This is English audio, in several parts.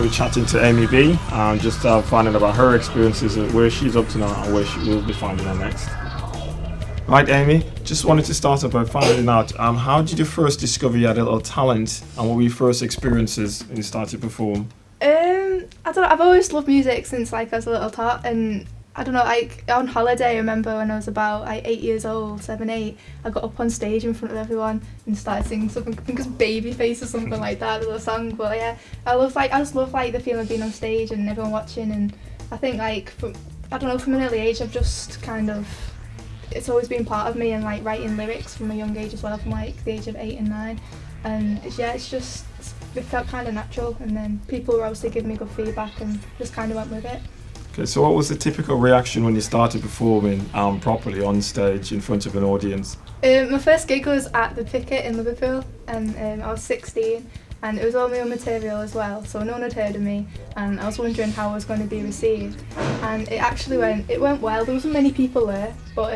be chatting to Amy B, just finding about her experiences and where she's up to now and where she will be finding her next. Right, Amy, just wanted to start off by finding out, how did you first discover you had a little talent, and what were your first experiences when you started to perform? I don't know, I've always loved music since like I was a little tot, and I don't know, like on holiday, I remember when I was about like 8 years old, 7, 8, I got up on stage in front of everyone and started singing something, I think it was Babyface or something like that, a little song. But yeah, I just love like the feeling of being on stage and everyone watching, and I think like from an early age I've just kind of, it's always been part of me, and like writing lyrics from a young age as well, from like the age of 8 and 9, and it felt kind of natural, and then people were obviously giving me good feedback and just kind of went with it. Okay, so what was the typical reaction when you started performing properly on stage in front of an audience? My first gig was at the Picket in Liverpool, and I was 16, and it was all my own material as well, so no one had heard of me, and I was wondering how I was going to be received, and it went well. There wasn't many people there, but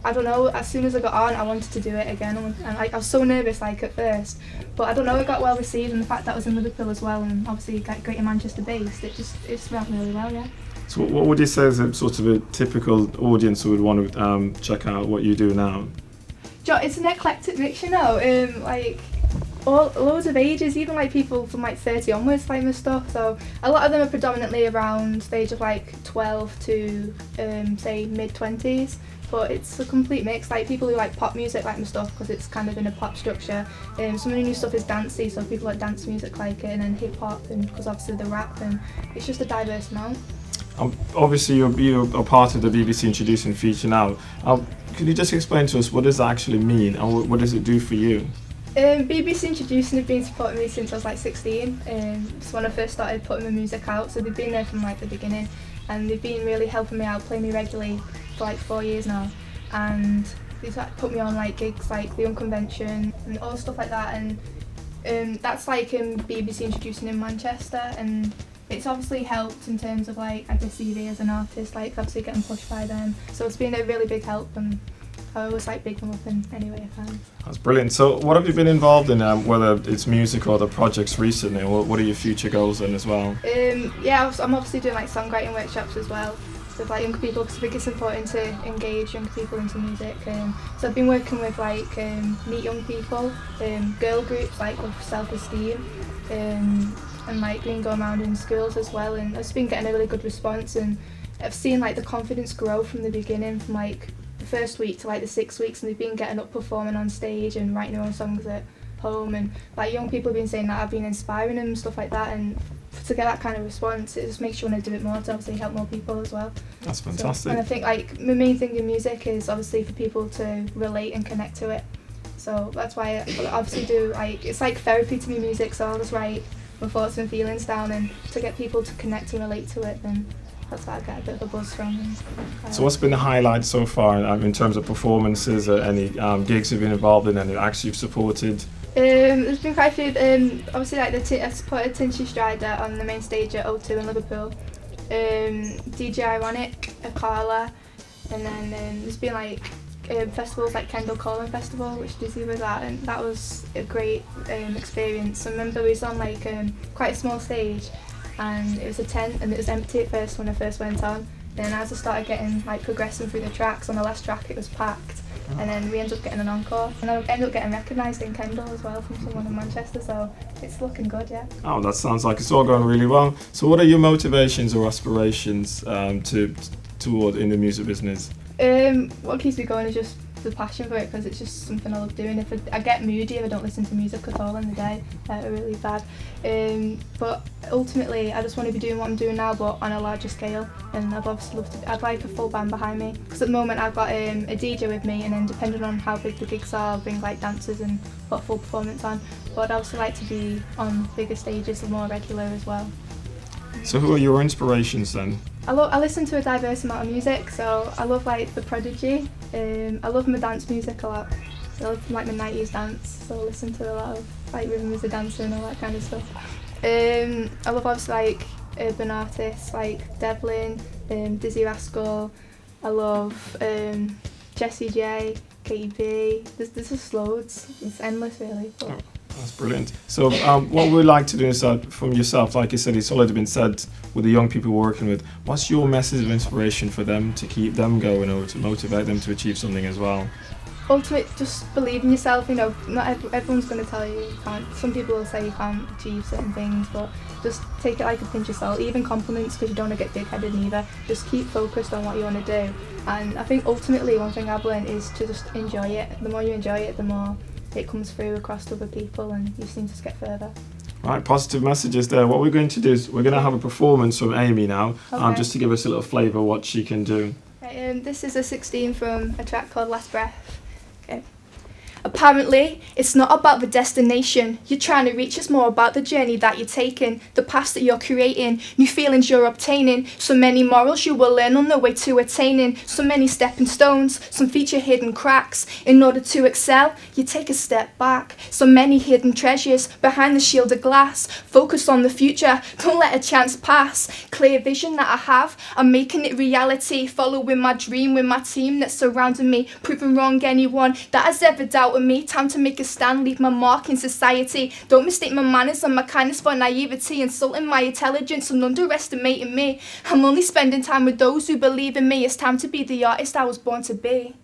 I don't know, as soon as I got on I wanted to do it again, and I was so nervous like at first, but I don't know, it got well received, and the fact that I was in Liverpool as well, and obviously like Greater Manchester based, it just went really well, yeah. So what would you say is a sort of a typical audience who would want to check out what you do now? It's an eclectic mix, you know, like loads of ages, even like people from like 30 onwards like my stuff, so a lot of them are predominantly around the age of like 12 to say mid-20s, but it's a complete mix, like people who like pop music like my stuff because it's kind of in a pop structure, some of the new stuff is dancey, so people like dance music like it, and then hip hop, and because obviously the rap, and it's just a diverse amount. Obviously you're a part of the BBC Introducing feature now. Could you just explain to us what does that actually mean, and what does it do for you? BBC Introducing have been supporting me since I was like 16, so when I first started putting my music out, so they've been there from like the beginning, and they've been really helping me out, playing me regularly for like 4 years now, and they've like, put me on like gigs like the Unconvention and all stuff like that, and that's like BBC Introducing in Manchester, and it's obviously helped in terms of like I guess CV as an artist, like obviously getting pushed by them, so it's been a really big help, and I always like big them up in any way I can. That's brilliant. So what have you been involved in, whether it's music or other projects recently, and what are your future goals then as well? Yeah, I'm obviously doing like songwriting workshops as well with like younger people, because I think it's important to engage young people into music. So I've been working with like Meet Young People, girl groups like with self-esteem, and like been going around in schools as well, and I've been getting a really good response, and I've seen like the confidence grow from the beginning, from like the first week to like the 6 weeks, and they've been getting up performing on stage and writing their own songs at home, and like young people have been saying that I've been inspiring them and stuff like that, and to get that kind of response, it just makes you want to do it more, to obviously help more people as well. That's fantastic. So, and I think like my main thing in music is obviously for people to relate and connect to it, so that's why I obviously do, like it's like therapy to me, music, so I'll just write my thoughts and feelings down, and to get people to connect and relate to it, then that's what I get a bit of a buzz from. So what's been the highlight so far in terms of performances, any gigs you've been involved in, any acts you've supported? There's been quite a few, obviously like I supported Tinchy Strider on the main stage at O2 in Liverpool, DJ Ironic, Akala, and then there's been like festivals like Kendall Calling Festival, which Dizzy was at, and that was a great experience. I remember we was on like quite a small stage, and it was a tent, and it was empty at first when I first went on. Then as I started getting like progressing through the tracks, on the last track it was packed, and then we ended up getting an encore, and I ended up getting recognised in Kendall as well from someone in Manchester, so it's looking good, yeah. Oh, that sounds like it's all going really well. So what are your motivations or aspirations toward in the music business? What keeps me going is just the passion for it, because it's just something I love doing. If I get moody if I don't listen to music at all in the day, really bad. But ultimately, I just want to be doing what I'm doing now, but on a larger scale. And I'd obviously love to. I'd like a full band behind me, because at the moment I've got a DJ with me, and then depending on how big the gigs are, I'll bring like dancers and put a full performance on. But I'd also like to be on bigger stages and more regular as well. So who are your inspirations then? I listen to a diverse amount of music, so I love like The Prodigy. I love my dance music a lot. So I love like my 90s dance, so I listen to a lot of like Rhythm is a Dancer and all that kind of stuff. I love obviously like urban artists like Devlin, Dizzy Rascal. I love Jessie J, Katy B. There's just loads. It's endless really. But That's brilliant. So what we'd like to do is that from yourself, like you said, it's already been said with the young people we're working with, what's your message of inspiration for them to keep them going or to motivate them to achieve something as well? Ultimately, just believe in yourself. You know, not everyone's going to tell you can't. Some people will say you can't achieve certain things, but just take it like a pinch of salt. Even compliments, because you don't want to get big-headed neither. Just keep focused on what you want to do. And I think ultimately one thing I've learned is to just enjoy it. The more you enjoy it, the more it comes through across to other people, and you seem to just get further. Right, positive messages there. What we're going to do is we're going to have a performance from Amy now, Okay. just to give us a little flavour of what she can do. Right, this is a 16 from a track called Last Breath. Okay. Apparently, it's not about the destination you're trying to reach, it's more about the journey that you're taking, the paths that you're creating, new feelings you're obtaining, so many morals you will learn on the way to attaining, so many stepping stones, some feature hidden cracks. In order to excel, you take a step back, so many hidden treasures behind the shield of glass. Focus on the future, don't let a chance pass. Clear vision that I have, I'm making it reality, following my dream with my team that's surrounding me, proving wrong anyone that has ever doubted me. Time to make a stand, leave my mark in society. Don't mistake my manners and my kindness for naivety, insulting my intelligence and underestimating me. I'm only spending time with those who believe in me. It's time to be the artist I was born to be.